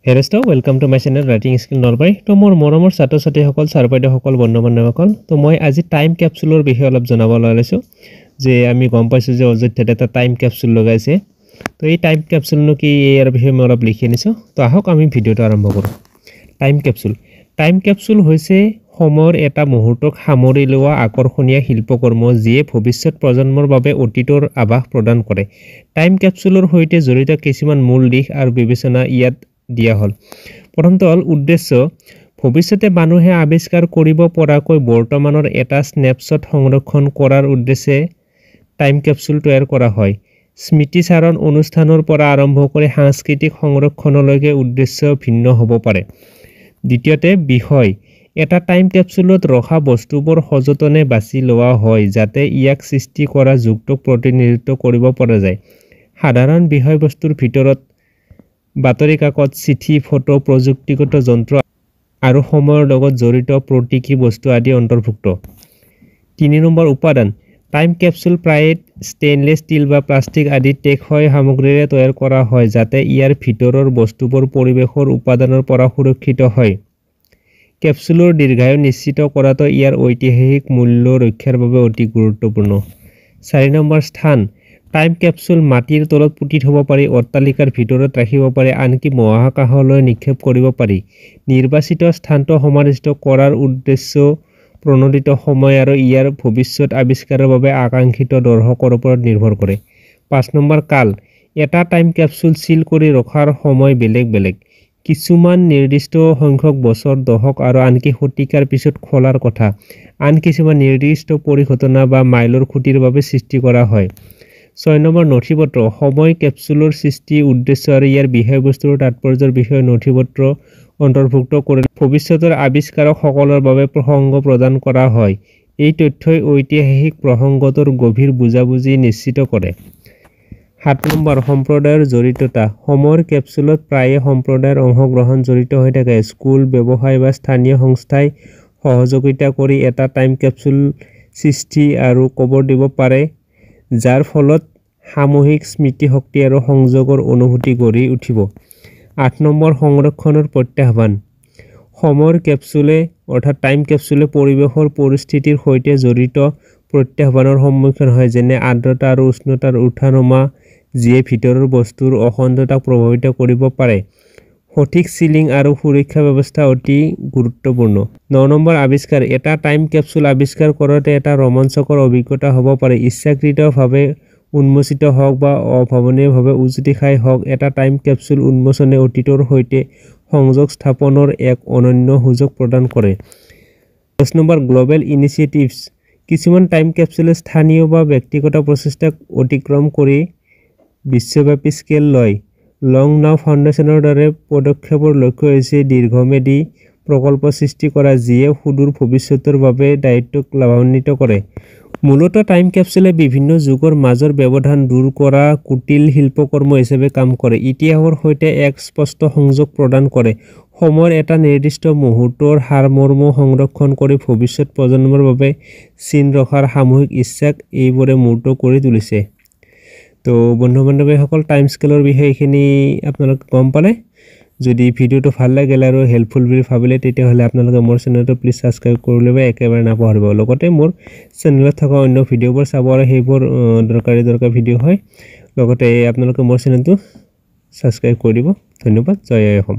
হেৰেষ্ট welcome to my channel writing skill Nalbari তো মোৰ মৰমৰ ছাত্ৰ ছাত্ৰীসকল ছাৰ বাইদেউসকল বন্ধু বান্ধৱীসকল তো মই আজি টাইম কেপচুলৰ বিষয়ে অলপ জনাব লৈছোঁ যে আমি গম পাইছোঁ যে অযোধ্যাত এটা টাইম কেপচুল লগাইছে তো এই টাইম কেপচুলনো কি ইয়াৰ বিষয়ে মই অলপ লিখি আনিছোঁ তো আহক আমি ভিডিঅ'টো আৰম্ভ কৰোঁ টাইম কেপচুল হৈছে সময়ৰ এটা মুহূৰ্তক সামৰি লোৱা আকৰ্ষণীয় শিল্পকৰ্ম যিয়ে ভৱিষ্যত প্ৰজন্মৰ বাবে অতীতৰ আভাস প্ৰদান কৰে টাইম কেপচুলৰ সৈতে জড়িত কিছুমান মূল দিশ আৰু বিবেচনা ইয়াত দিয়া হল প্ৰথমটো হল উদ্দেশ্য ভৱিষ্যতে মানুহে আৱিষ্কাৰ কৰিব পৰাকৈ বৰ্তমানৰ এটা স্নেপশ্বট সংৰক্ষণ কৰাৰ উদ্দেশ্যে টাইম কেপচুল তৈয়াৰ কৰা হয় স্মৃতিচাৰণ অনুষ্ঠানৰ পৰা আৰম্ভ কৰি সাংস্কৃতিক সংৰক্ষণলৈকে উদ্দেশ্য ভিন্ন হ'ব পাৰে দ্বিতীয়তে বিষয় এটা টাইম কেপচুলত ৰখা বস্তুবোৰ সযতনে বাছি লোৱা হয় যাতে ইয়াক সৃষ্টি কৰা যুগটোক প্ৰতিনিধিত্ব কৰিব পৰা যায় সাধাৰণ বিষয়বস্তুৰ ভিতৰত বাতৰি কাকত চিঠি ফটো প্ৰযুক্তিগত যন্ত্ৰ আৰু সময়ৰ লগত জড়িত প্ৰতীকী বস্তু আদি অন্তৰ্ভুক্ত 3 নম্বৰ উপাদান টাইম কেপচুল প্ৰায় ষ্টেইনলেছ ষ্টীল বা প্লাষ্টিক আদি টেকসই সামগ্ৰীৰে তৈয়াৰ কৰা হয় যাতে ইয়াৰ ভিতৰৰ বস্তুবোৰ পৰিৱেশৰ উপাদানৰ পৰা সুৰক্ষিত হয় কেপচুলৰ দীৰ্ঘায়ু নিশ্চিত কৰাটো ইয়াৰ ঐতিহাসিক মূল্য ৰক্ষাৰ বাবে অতি গুৰুত্বপূৰ্ণ 4 নম্বৰ স্থান টাইম কেপচুল মাটিৰ তলত পুতি থব পাৰি অট্টালিকাৰ ভিতৰত ৰাখিব পাৰি আনকি মহাকাশলৈ নিক্ষেপ কৰিব পাৰি নিৰ্বাচিত স্থানটো সমাধিস্থ কৰাৰ উদ্দেশ্য প্ৰণোদিত সময় আৰু ইয়াৰ ভৱিষ্যত আৱিষ্কাৰৰ বাবে আকাংক্ষিত দৰ্শকৰ ওপৰত নিৰ্ভৰ কৰে 5 নম্বৰ কাল এটা টাইম কেপচুল সিল কৰি ৰখাৰ সময় বেলেগ কিছুমান নিৰ্দিষ্ট সংখ্যক বছৰ দশক আৰু আনকি শতিকাৰ পিছত খোলাৰ কথা আন কিছুমান নিৰ্দিষ্ট পৰিঘটনা বা মাইলৰ খুঁটিৰ বাবে সৃষ্টি কৰা হয় 6 নম্বৰ নথিপত্ৰ সময় কেপচুলৰ সৃষ্টি উদ্দেশ্য আৰু ইয়াৰ বিষয়বস্তুৰ তাৎপৰ্যৰ বিষয়ে নথিপত্ৰ অন্তৰ্ভুক্ত কৰি ভৱিষ্যতৰ আৱিষ্কাৰক সকলৰ বাবে প্ৰসংগ প্ৰদান কৰা হয় এই তথ্যই ঐতিহাসিক প্ৰসংগটোৰ গভীৰ বুজাবুজি নিশ্চিত কৰে 7 নম্বৰ সম্প্ৰদায়ৰ জড়িততা সময়ৰ কেপচুলত প্ৰায়ে সম্প্ৰদায়ৰ অংশগ্ৰহণ জড়িত হৈ থাকে স্কুল ব্যৱসায় বা স্থানীয় সংস্থাই সহযোগিতা কৰি এটা টাইম কেপচুল সৃষ্টি আৰু কবৰ দিব পাৰে যাৰ ফলত সামূহিক স্মৃতি শক্তি আৰু সংযোগৰ অনুভূতি গঢ়ি উঠিব 8 নম্বৰ সংৰক্ষণৰ প্ৰত্যাহ্বান সময়ৰ কেপচুলে অৰ্থাৎ টাইম কেপচুলে পৰিৱেশৰ পৰিস্থিতিৰ সৈতে জড়িত প্ৰত্যাহ্বানৰ সন্মুখীন হয় যেনে আৰ্দ্ৰতা আৰু উষ্ণতাৰ উঠানমা যিয়ে ভিতৰৰ বস্তুৰ অখণ্ডতাক প্ৰভাৱিত কৰিব পাৰে সঠিক সিলিং আৰু সুৰক্ষা ব্যৱস্থা অতি গুৰুত্বপূৰ্ণ 9 নম্বৰ আৱিষ্কাৰ এটা টাইম কেপচুল আৱিষ্কাৰ কৰোঁতে এটা ৰোমাঞ্চকৰ অভিজ্ঞতা হ'ব পাৰে ইচ্ছাকৃতভাৱে উন্মোচিত হওক বা অভাৱনীয়ভাৱে উজুতি খাই হওক এটা টাইম কেপচুল উন্মোচনে অতীতৰ সৈতে সংযোগ স্থাপনৰ এক অনন্য সুযোগ প্ৰদান কৰে 10 নম্বৰ গ্লোবেল ইনিচিয়েটিভছ কিছুমান টাইম কেপচুলে স্থানীয় বা ব্যক্তিগত প্ৰচেষ্টাক অতিক্ৰম কৰি বিশ্বব্যাপী স্কেল লয় লং নাও ফাউণ্ডেশ্যনৰ দৰে পদক্ষেপৰ লক্ষ্য হৈছে দীৰ্ঘম্যাদী প্ৰকল্প সৃষ্টি কৰা যিয়ে সুদূৰ ভৱিষ্যতৰ বাবে দায়িত্বক লাভান্বিত কৰে মূলতঃ টাইম কেপচুলে বিভিন্ন যুগৰ মাজৰ ব্যৱধান দূৰ কৰা কুটিল শিল্পকৰ্ম হিচাপে কাম কৰে ইতিহাসৰ সৈতে এক স্পষ্ট সংযোগ প্ৰদান কৰে সময়ৰ এটা নিৰ্দিষ্ট মুহূৰ্তৰ সাৰমৰ্ম সংৰক্ষণ কৰি ভৱিষ্যত প্ৰজন্মৰ বাবে চিন ৰখাৰ সামূহিক ইচ্ছাক এইবোৰে মূৰ্ত কৰি তুলিছে তো বন্ধু বান্ধৱীসকল টাইম স্কেলৰ বিষয়ে এইখিনি আপোনালোকে গম পালে যদি ভিডিঅ'টো ভাল লাগিল আৰু হেল্পফুল বুলি ভাবিলে তেতিয়াহ'লে আপোনালোকে মোৰ চেনেলটো প্লিজ ছাবস্ক্ৰাইব কৰি ল'ব একেবাৰে নাপাহৰিব লগতে মোৰ চেনেলত থকা অন্য ভিডিঅ'বোৰ চাব আৰু সেইবোৰ দৰকাৰী ভিডিঅ' হয় লগতে আপোনালোকে মোৰ চেনেলটো ছাবস্ক্ৰাইব কৰি দিব ধন্যবাদ জয় অসম